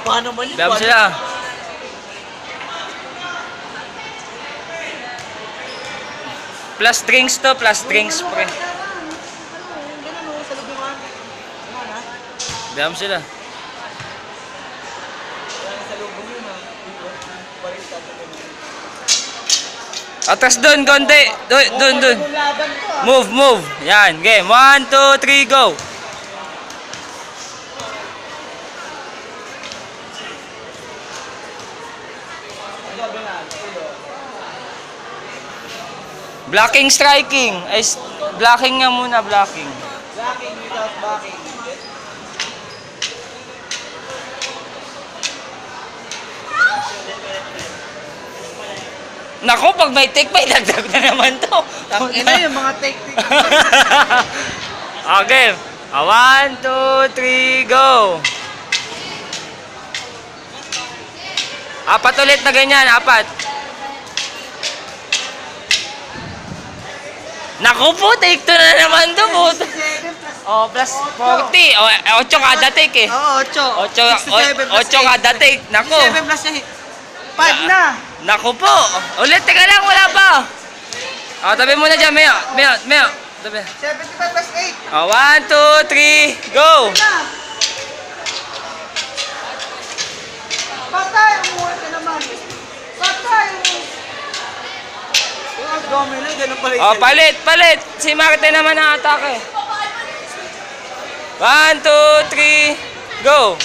Haba naman yun. Biyam sila. Plus drinks to, plus drinks pre. Biyam sila. Atras dun, konti. Dun. Move. Yan, game. 1, 2, 3, go. Blocking, striking. Ay, blocking nga muna, blocking. Blocking without backing. Naku, pag may take, may dagdag na naman to. Ina yung mga technique. Okay. 1, 2, 3, go. Apat ulit na ganyan, apat. Naku po, take 2 na naman to po. Oh, plus 40. O, 8 kada take eh. Oo, 8. 8 kada take. Naku. 7 plus 5 na. Naku po. Ulit, teka lang, wala pa. O, tabi muna dyan, Meo. Tabi. 75 plus 8. O, 1, 2, 3, go. Patay! Umuha ka naman. Patay! Yung gomel lang, ganun pala O, palit. Si Marte naman ang atake. 1, 2, 3, go.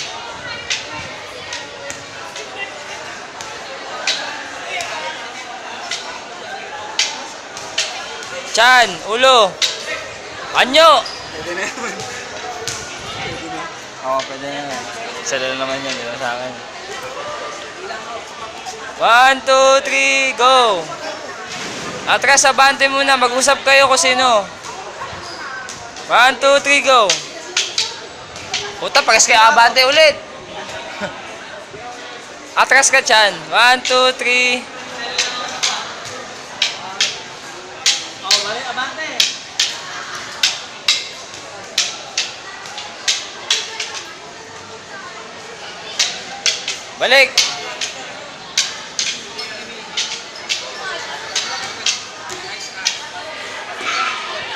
Chan, ulo. Anyo. Pwede na naman. Oo, pwede na yan. Isa lang naman yan, di ba sa akin? 1, 2, 3, go! Atras, abante muna. Mag-usap kayo kung sino. 1, 2, 3, go! Puta, pares kayo abante ulit. Atras ka, Chan. 1, 2, 3. Oh, balik, abante. Balik.